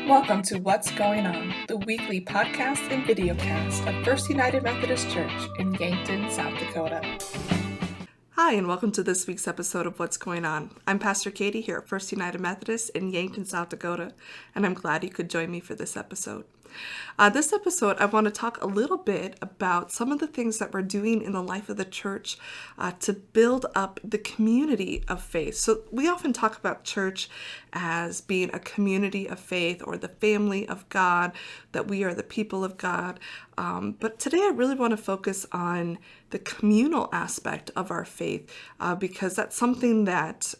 Welcome to What's Going On, the weekly podcast and videocast of First United Methodist Church in Yankton, South Dakota. Hi, and welcome to this week's episode of What's Going On. I'm Pastor Katie here at First United Methodist in Yankton, South Dakota, and I'm glad you could join me for this episode. This episode, I want to talk a little bit about some of the things that we're doing in the life of the church to build up the community of faith. So we often talk about church as being a community of faith or the family of God, that we are the people of God. But today I really want to focus on the communal aspect of our faith because that's something that,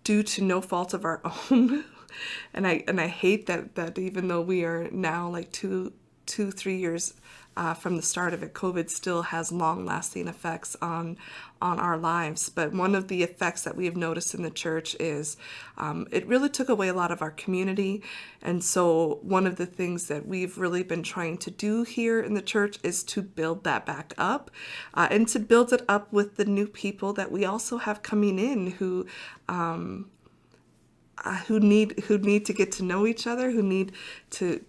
due to no fault of our own, and I hate that even though we are now like 3 years from the start of it, COVID still has long-lasting effects on our lives. But one of the effects that we have noticed in the church is it really took away a lot of our community. And so one of the things that we've really been trying to do here in the church is to build that back up and to build it up with the new people that we also have coming in who need to get to know each other, who need to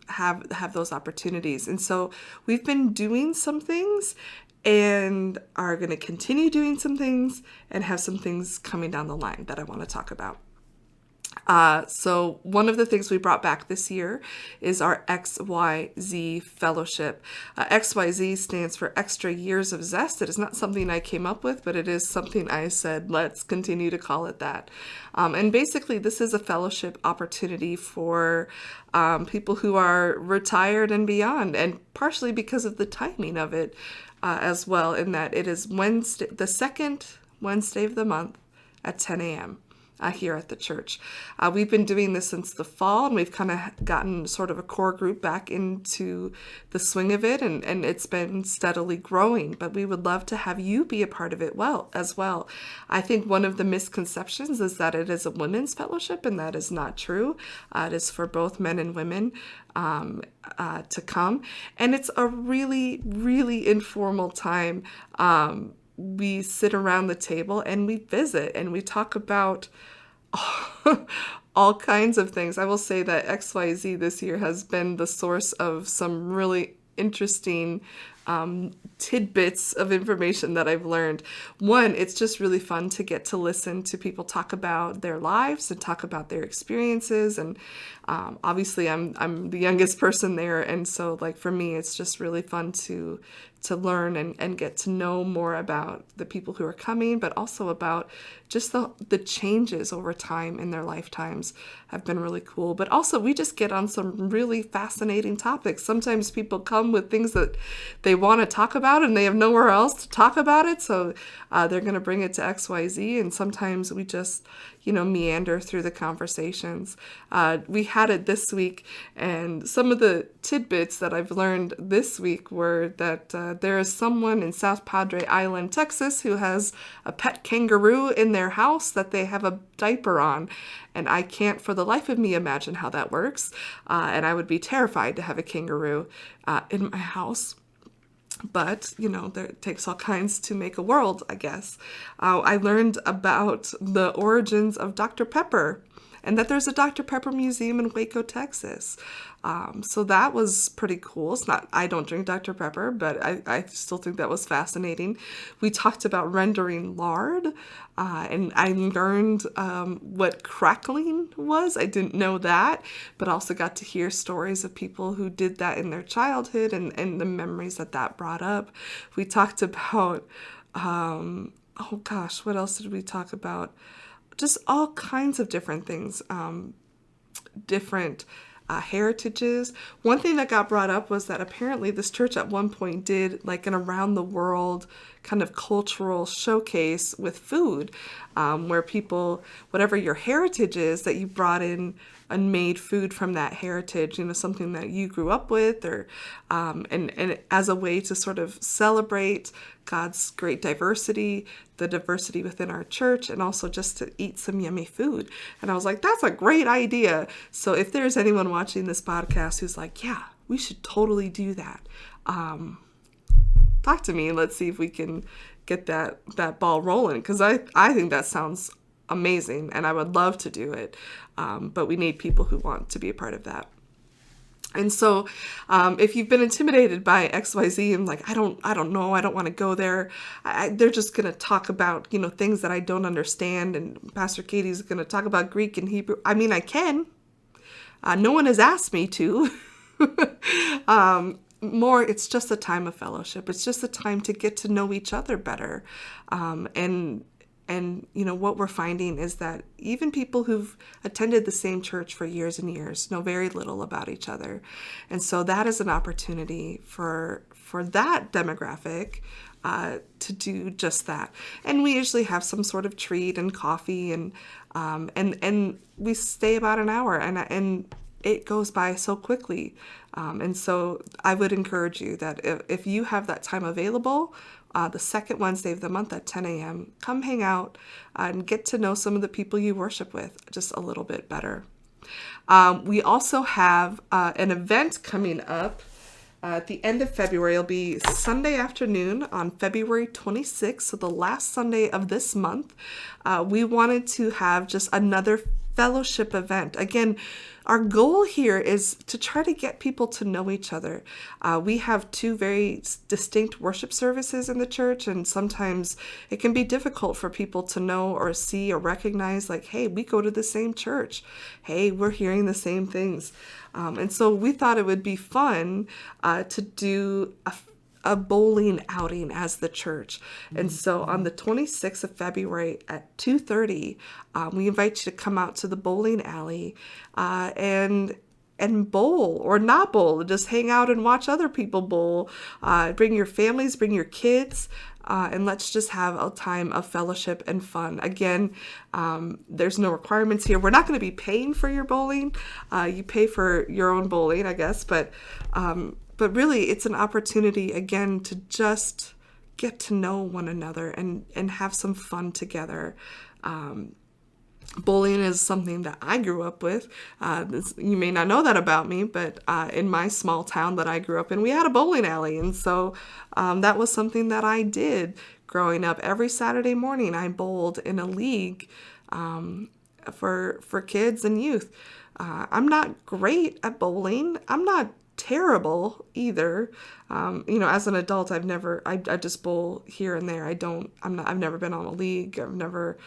have those opportunities. And so we've been doing some things and are going to continue doing some things and have some things coming down the line that I want to talk about. So one of the things we brought back this year is our XYZ fellowship. XYZ stands for Extra Years of Zest. It is not something I came up with, but it is something I said, let's continue to call it that. And basically this is a fellowship opportunity for people who are retired and beyond, and partially because of the timing of it as well, in that it is Wednesday, the second Wednesday of the month at 10 a.m. Here at the church. We've been doing this since the fall, and we've kind of gotten sort of a core group back into the swing of it, and it's been steadily growing, but we would love to have you be a part of it as well. I think one of the misconceptions is that it is a women's fellowship, and that is not true. It is for both men and women to come, and it's a really, really informal time. We sit around the table and we visit and we talk about all kinds of things. I will say that XYZ this year has been the source of some really interesting tidbits of information that I've learned. One, it's just really fun to get to listen to people talk about their lives and talk about their experiences. And obviously I'm the youngest person there. And so like for me, it's just really fun to learn and get to know more about the people who are coming, but also about just the changes over time in their lifetimes have been really cool. But also we just get on some really fascinating topics. Sometimes people come with things that they want to talk about and they have nowhere else to talk about it. So they're going to bring it to XYZ, and sometimes we just, meander through the conversations. We had it this week, and some of the tidbits that I've learned this week were that there is someone in South Padre Island, Texas, who has a pet kangaroo in their house that they have a diaper on. And I can't for the life of me imagine how that works. And I would be terrified to have a kangaroo in my house. But, it takes all kinds to make a world, I guess. I learned about the origins of Dr. Pepper, and that there's a Dr. Pepper museum in Waco, Texas. So that was pretty cool. I don't drink Dr. Pepper, but I still think that was fascinating. We talked about rendering lard, and I learned what crackling was. I didn't know that, but also got to hear stories of people who did that in their childhood and the memories that brought up. We talked about, what else did we talk about? Just all kinds of different things, different heritages. One thing that got brought up was that apparently this church at one point did like an around the world kind of cultural showcase with food, where people, whatever your heritage is, that you brought in and made food from that heritage, something that you grew up with, or and as a way to sort of celebrate God's great diversity, the diversity within our church, and also just to eat some yummy food. And I was like, that's a great idea. So if there's anyone watching this podcast who's like, yeah, we should totally do that, talk to me and let's see if we can get that ball rolling, because I think that sounds amazing, and I would love to do it. But we need people who want to be a part of that. And so, if you've been intimidated by XYZ and like, I don't know, I don't want to go there. They're just going to talk about, things that I don't understand. And Pastor Katie's going to talk about Greek and Hebrew. I mean, I can. No one has asked me to. More, it's just a time of fellowship. It's just a time to get to know each other better. And what we're finding is that even people who've attended the same church for years and years know very little about each other. And so that is an opportunity for that demographic to do just that. And we usually have some sort of treat and coffee, and we stay about an hour, and it goes by so quickly. And so I would encourage you that if you have that time available, the second Wednesday of the month at 10 a.m., come hang out and get to know some of the people you worship with just a little bit better. We also have an event coming up at the end of February. It'll be Sunday afternoon on February 26th, so the last Sunday of this month. We wanted to have just another fellowship event. Again, our goal here is to try to get people to know each other. We have two very distinct worship services in the church, and sometimes it can be difficult for people to know or see or recognize, like, hey, we go to the same church. Hey, we're hearing the same things. And so we thought it would be fun to do a bowling outing as the church. And so on the 26th of February at 2:30, we invite you to come out to the bowling alley and bowl or not bowl, just hang out and watch other people bowl. Bring your families, bring your kids, and let's just have a time of fellowship and fun. Again, there's no requirements here. We're not going to be paying for your bowling. You pay for your own bowling, I guess, but really it's an opportunity, again, to just get to know one another and have some fun together. Bowling is something that I grew up with. You may not know that about me, but in my small town that I grew up in, we had a bowling alley. And so that was something that I did growing up. Every Saturday morning, I bowled in a league for kids and youth. I'm not great at bowling. I'm not terrible either. As an adult, I just bowl here and there. I've never been on a league. I've never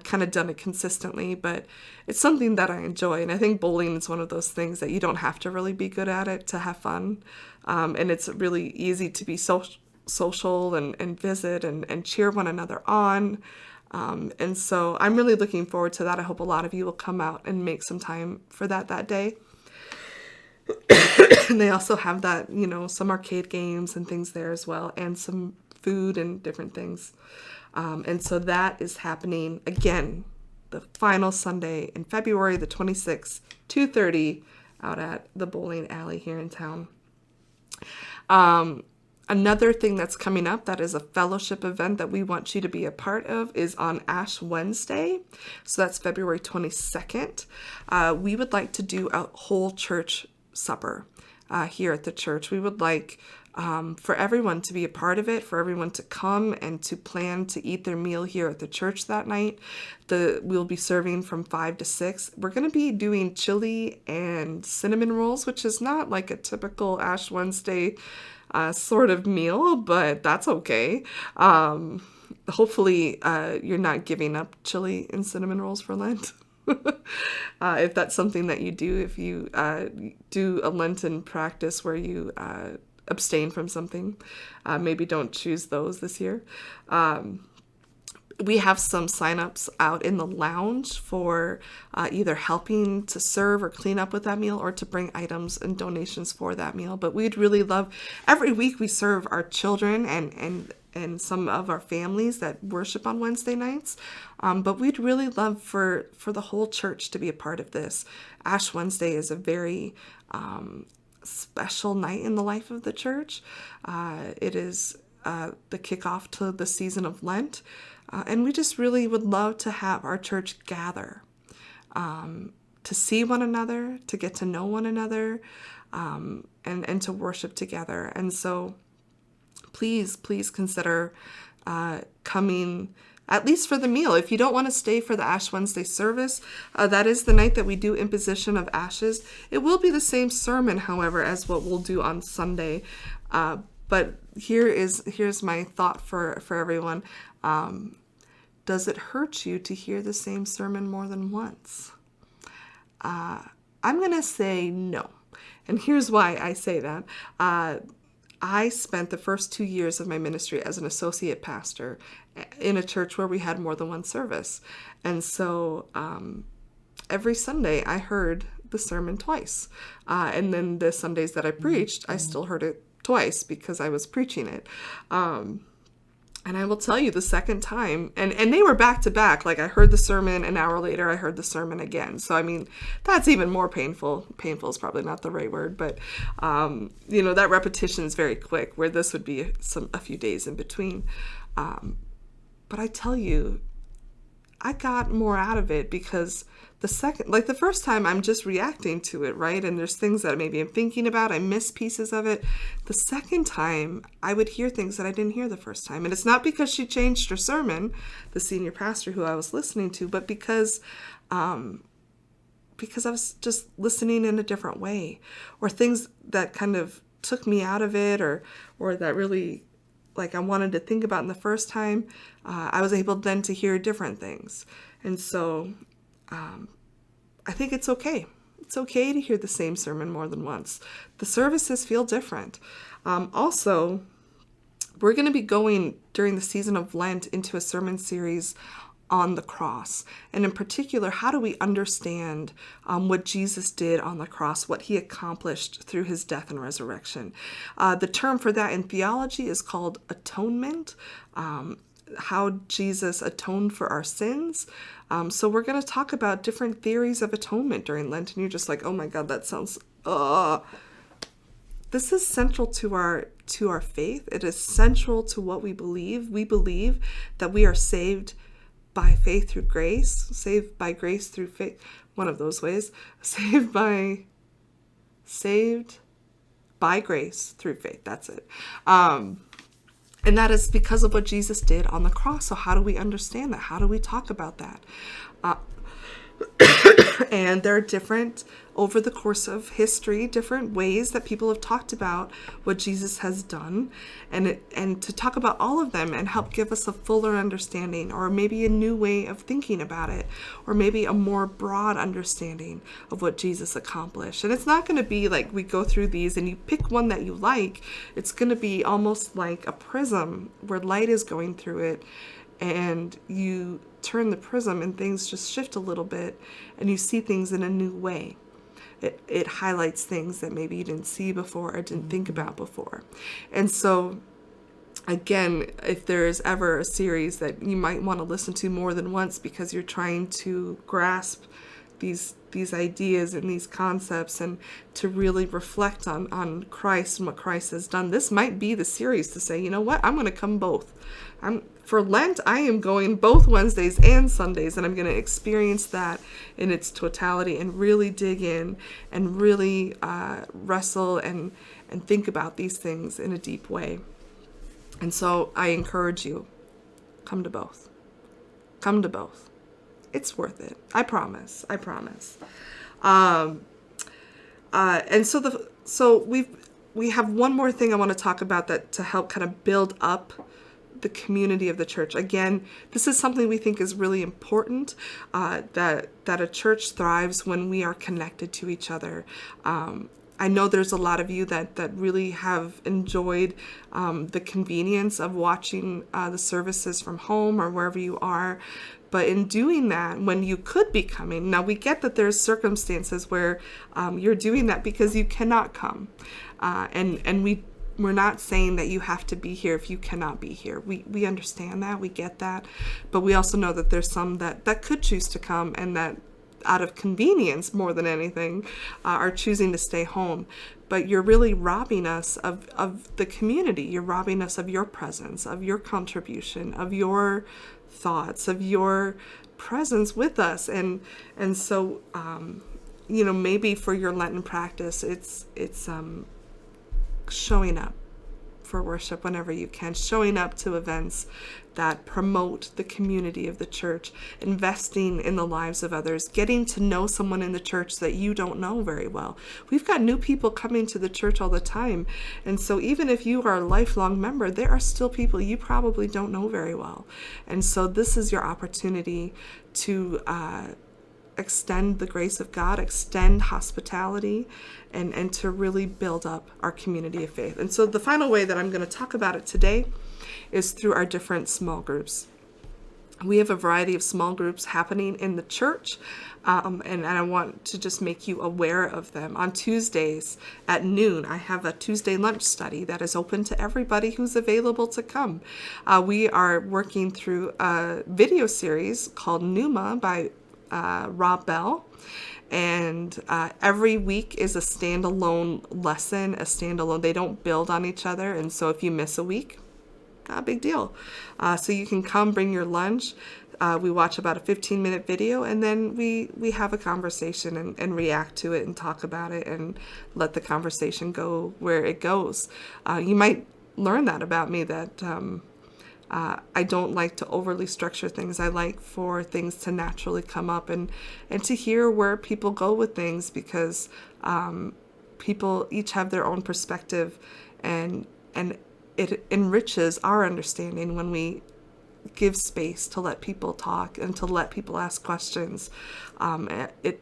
kind of done it consistently, but it's something that I enjoy. And I think bowling is one of those things that you don't have to really be good at it to have fun. And it's really easy to be social and visit and cheer one another on. And so I'm really looking forward to that. I hope a lot of you will come out and make some time for that day. And they also have that, some arcade games and things there as well, and some food and different things. And so that is happening again, the final Sunday in February, the 26th, 2:30, out at the bowling alley here in town. Another thing that's coming up that is a fellowship event that we want you to be a part of is on Ash Wednesday. So that's February 22nd. We would like to do a whole church supper here at the church. We would like for everyone to be a part of it, for everyone to come and to plan to eat their meal here at the church that night. We'll be serving from 5 to 6. We're going to be doing chili and cinnamon rolls, which is not like a typical Ash Wednesday sort of meal, but that's okay. Hopefully you're not giving up chili and cinnamon rolls for Lent. If that's something that you do, if you do a Lenten practice where you abstain from something, maybe don't choose those this year. We have some signups out in the lounge for either helping to serve or clean up with that meal, or to bring items and donations for that meal. But we'd really love, every week we serve our children and some of our families that worship on Wednesday nights. But we'd really love for the whole church to be a part of this. Ash Wednesday is a very special night in the life of the church. It is the kickoff to the season of Lent. And we just really would love to have our church gather, to see one another, to get to know one another, and to worship together. And so please consider coming at least for the meal. If you don't want to stay for the Ash Wednesday service, that is the night that we do imposition of ashes. It will be the same sermon, however, as what we'll do on Sunday. But here's my thought for everyone. Does it hurt you to hear the same sermon more than once? I'm going to say no. And here's why I say that. I spent the first 2 years of my ministry as an associate pastor in a church where we had more than one service. And so every Sunday I heard the sermon twice. And then the Sundays that I preached, I still heard it twice because I was preaching it. And I will tell you the second time, and they were back to back. Like I heard the sermon, an hour later I heard the sermon again. So, I mean, that's even more painful. Painful is probably not the right word, but, that repetition is very quick, where this would be a few days in between. But I tell you, I got more out of it because the first time I'm just reacting to it, right? And there's things that maybe I'm thinking about. I miss pieces of it. The second time I would hear things that I didn't hear the first time. And it's not because she changed her sermon, the senior pastor who I was listening to, but because I was just listening in a different way, or things that kind of took me out of it, or that really I wanted to think about in the first time, I was able then to hear different things. And so I think it's okay. It's okay to hear the same sermon more than once. The services feel different. Also, we're going to be going during the season of Lent into a sermon series on the cross. And in particular, how do we understand what Jesus did on the cross, what he accomplished through his death and resurrection? The term for that in theology is called atonement. How Jesus atoned for our sins. So we're going to talk about different theories of atonement during Lent, and you're just like, oh my God, that sounds, This is central to our faith. It is central to what we believe. We believe that we are saved by faith through grace, saved by grace through faith, one of those ways, saved by grace through faith. That's it. And that is because of what Jesus did on the cross. So how do we understand that? How do we talk about that? And there are different, over the course of history, different ways that people have talked about what Jesus has done, and to talk about all of them and help give us a fuller understanding, or maybe a new way of thinking about it, or maybe a more broad understanding of what Jesus accomplished. And it's not going to be like we go through these and you pick one that you like. It's going to be almost like a prism where light is going through it, and you turn the prism and things just shift a little bit and you see things in a new way. It highlights things that maybe you didn't see before or didn't think about before. And so, again, if there is ever a series that you might want to listen to more than once because you're trying to grasp these ideas and these concepts and to really reflect on Christ and what Christ has done, this might be the series to say, you know what, I'm going to come both. For Lent, I am going both Wednesdays and Sundays, and I'm going to experience that in its totality and really dig in and really wrestle and think about these things in a deep way. And so I encourage you, come to both. Come to both. It's worth it. I promise. And so we have one more thing I want to talk about that to help kind of build up the community of the church. Again, this is something we think is really important, that a church thrives when we are connected to each other. I know there's a lot of you that really have enjoyed the convenience of watching the services from home or wherever you are. But in doing that, when you could be coming, now we get that there's circumstances where you're doing that because you cannot come. And we're not saying that you have to be here if you cannot be here. We understand that, we get that. But we also know that there's some that could choose to come and that out of convenience more than anything are choosing to stay home. But you're really robbing us of the community. You're robbing us of your presence, of your contribution, of your thoughts, of your presence with us. And so, maybe for your Lenten practice, it's showing up for worship whenever you can, showing up to events that promote the community of the church, investing in the lives of others, getting to know someone in the church that you don't know very well. We've got new people coming to the church all the time. And so even if you are a lifelong member, there are still people you probably don't know very well. And so this is your opportunity to extend the grace of God, extend hospitality, and to really build up our community of faith. And so the final way that I'm going to talk about it today is through our different small groups. We have a variety of small groups happening in the church, and I want to just make you aware of them. On Tuesdays at noon, I have a Tuesday lunch study that is open to everybody who's available to come. We are working through a video series called Pneuma by Rob Bell. And every week is a standalone lesson, they don't build on each other. And so if you miss a week, not a big deal. So you can come, bring your lunch. We watch about a 15-minute video, and then we have a conversation and react to it and talk about it and let the conversation go where it goes. You might learn that about me, that I don't like to overly structure things. I like for things to naturally come up and to hear where people go with things, because people each have their own perspective, and it enriches our understanding when we give space to let people talk and to let people ask questions. It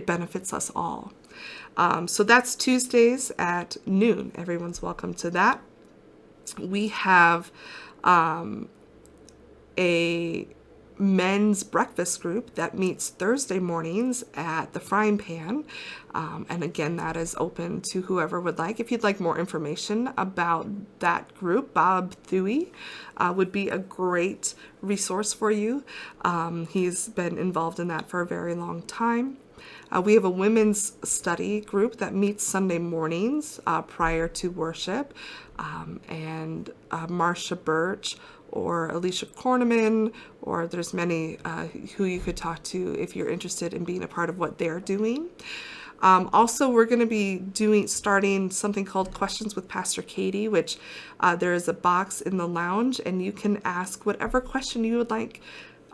benefits us all. So that's Tuesdays at noon. Everyone's welcome to that. We have a men's breakfast group that meets Thursday mornings at the Frying Pan. And again, that is open to whoever would like. If you'd like more information about that group, Bob Thuy would be a great resource for you. He's been involved in that for a very long time. We have a women's study group that meets Sunday mornings prior to worship. And Marcia Birch or Alicia Korneman, or there's many who you could talk to if you're interested in being a part of what they're doing. Also, we're going to be starting something called Questions with Pastor Katie, which there is a box in the lounge, and you can ask whatever question you would like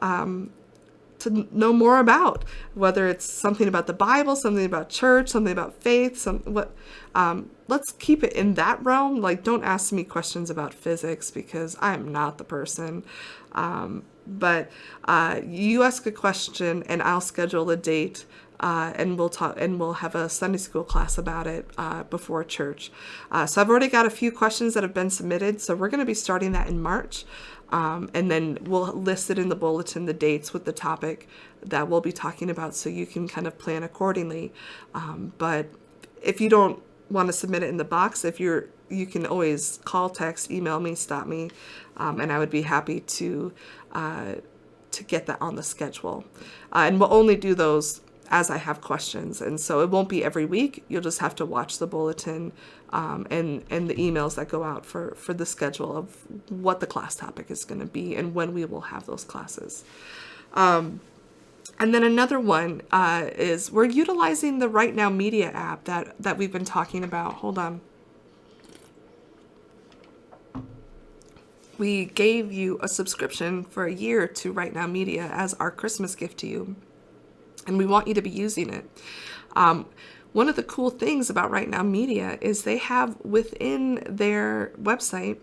to know more about, whether it's something about the Bible, something about church, something about faith, let's keep it in that realm. Like, don't ask me questions about physics, because I am not the person. But you ask a question and I'll schedule a date, and we'll talk, and we'll have a Sunday school class about it before church. So I've already got a few questions that have been submitted. So we're going to be starting that in March. And then we'll list it in the bulletin, the dates with the topic that we'll be talking about, so you can kind of plan accordingly. But if you don't want to submit it in the box, you can always call, text, email me, stop me, and I would be happy to get that on the schedule. And we'll only do those as I have questions, and so it won't be every week. You'll just have to watch the bulletin and the emails that go out for the schedule of what the class topic is going to be and when we will have those classes. And then another one is we're utilizing the Right Now Media app that we've been talking about. Hold on. We gave you a subscription for a year to Right Now Media as our Christmas gift to you, and we want you to be using it. One of the cool things about Right Now Media is they have within their website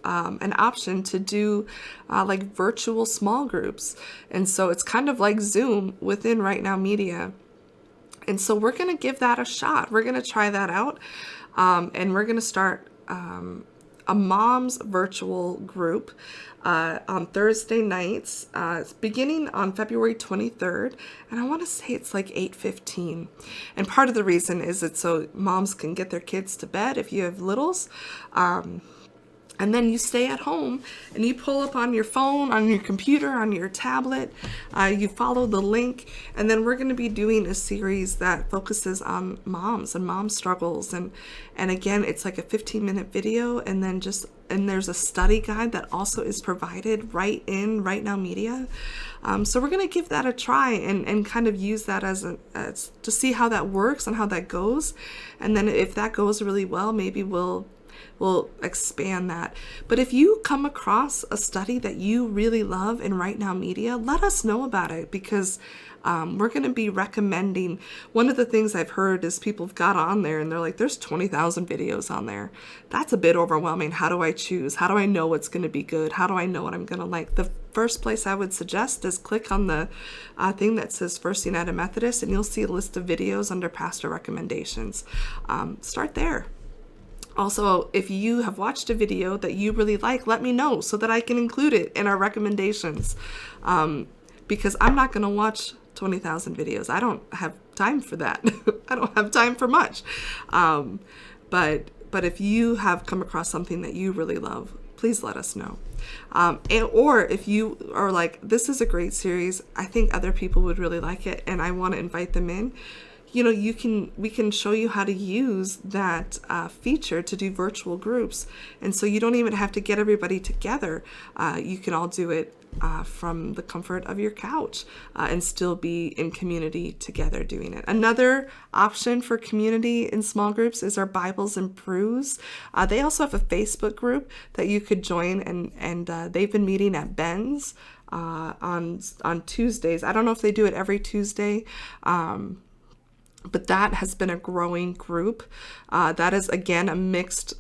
an option to do like virtual small groups. And so it's kind of like Zoom within Right Now Media. And so we're going to give that a shot. We're going to try that out. And we're going to start a mom's virtual group on Thursday nights, beginning on February 23rd. And I want to say it's like 8:15. And part of the reason is it's so moms can get their kids to bed if you have littles. And then you stay at home and you pull up on your phone, on your computer, on your tablet, you follow the link, and then we're going to be doing a series that focuses on moms and mom struggles. And again, it's like a 15-minute video, and then there's a study guide that also is provided right Now Media. So we're going to give that a try and kind of use that as to see how that works and how that goes. And then if that goes really well, maybe we'll we'll expand that. But if you come across a study that you really love in Right Now Media, let us know about it, because we're going to be recommending. One of the things I've heard is people have got on there and they're like, there's 20,000 videos on there. That's a bit overwhelming. How do I choose? How do I know what's going to be good? How do I know what I'm going to like? The first place I would suggest is click on the thing that says First United Methodist, and you'll see a list of videos under pastor recommendations. Start there. Also, if you have watched a video that you really like, let me know so that I can include it in our recommendations. Because I'm not going to watch 20,000 videos. I don't have time for that. I don't have time for much. But if you have come across something that you really love, please let us know. Or if you are like, this is a great series, I think other people would really like it, and I want to invite them in, we can show you how to use that feature to do virtual groups. And so you don't even have to get everybody together. You can all do it from the comfort of your couch and still be in community together doing it. Another option for community in small groups is our Bibles and Brews. They also have a Facebook group that you could join, and they've been meeting at Ben's on Tuesdays. I don't know if they do it every Tuesday, but that has been a growing group. That is, again, a mixed,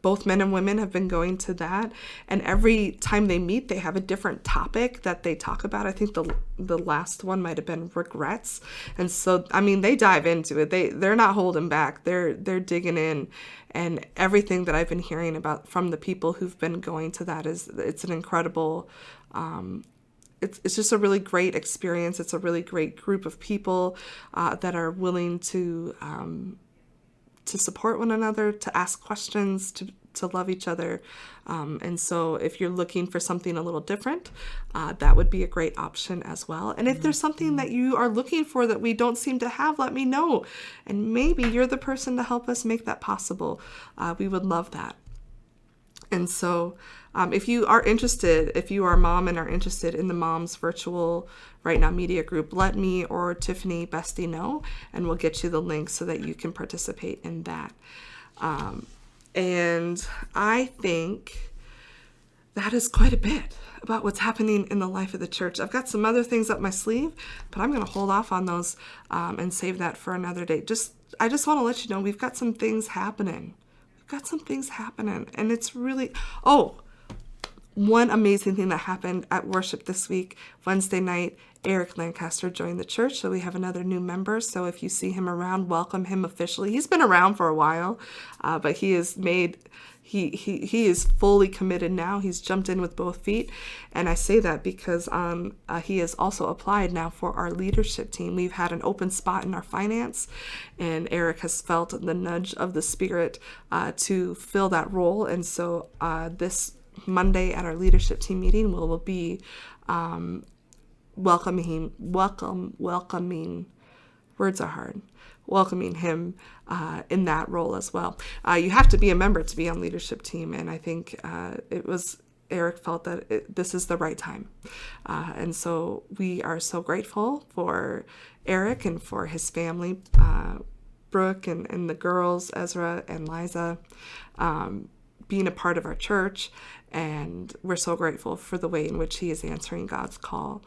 both men and women have been going to that. And every time they meet, they have a different topic that they talk about. I think the last one might have been regrets. And so, I mean, they dive into it. They're not holding back. They're digging in. And everything that I've been hearing about from the people who've been going to that it's an incredible, it's just a really great experience. It's a really great group of people that are willing to support one another, to ask questions, to love each other. And so if you're looking for something a little different, that would be a great option as well. And if there's something that you are looking for that we don't seem to have, let me know. And maybe you're the person to help us make that possible. We would love that. And so if you are interested, if you are a mom and are interested in the Moms Virtual Right Now Media Group, let me or Tiffany Bestie know, and we'll get you the link so that you can participate in that. And I think that is quite a bit about what's happening in the life of the church. I've got some other things up my sleeve, but I'm going to hold off on those and save that for another day. I just want to let you know we've got some things happening. And it's really, one amazing thing that happened at worship this week, Wednesday night, Eric Lancaster joined the church, so we have another new member. So if you see him around, welcome him officially. He's been around for a while, but he is fully committed now. He's jumped in with both feet. And I say that because he has also applied now for our leadership team. We've had an open spot in our finance, and Eric has felt the nudge of the Spirit to fill that role. And so this Monday at our leadership team meeting, we'll be welcoming him in that role as well. You have to be a member to be on leadership team, and I think Eric felt that this is the right time. And so we are so grateful for Eric and for his family, Brooke and the girls, Ezra and Liza, being a part of our church. And we're so grateful for the way in which he is answering God's call.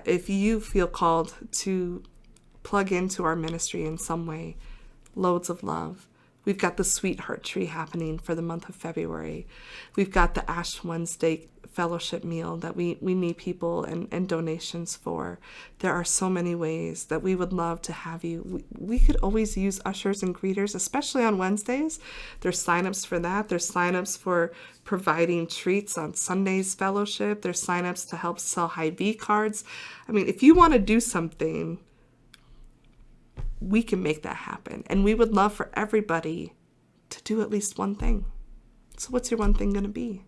If you feel called to plug into our ministry in some way, loads of love. We've got the Sweetheart Tree happening for the month of February. We've got the Ash Wednesday fellowship meal that we need people and donations for. There are so many ways that we would love to have you. We could always use ushers and greeters, especially on Wednesdays. There's signups for that. There's signups for providing treats on Sunday's fellowship. There's signups to help sell Hy-Vee cards. I mean, if you want to do something, we can make that happen. And we would love for everybody to do at least one thing. So what's your one thing going to be?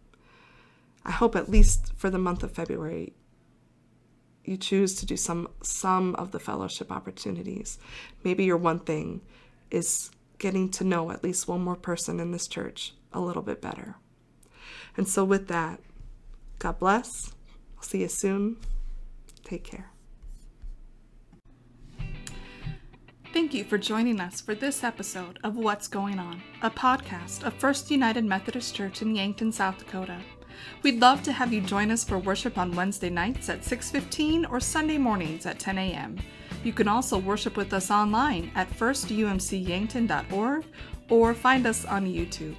I hope at least for the month of February, you choose to do some of the fellowship opportunities. Maybe your one thing is getting to know at least one more person in this church a little bit better. And so with that, God bless. I'll see you soon. Take care. Thank you for joining us for this episode of What's Going On, a podcast of First United Methodist Church in Yankton, South Dakota. We'd love to have you join us for worship on Wednesday nights at 6:15 or Sunday mornings at 10 a.m. You can also worship with us online at firstumcyankton.org or find us on YouTube.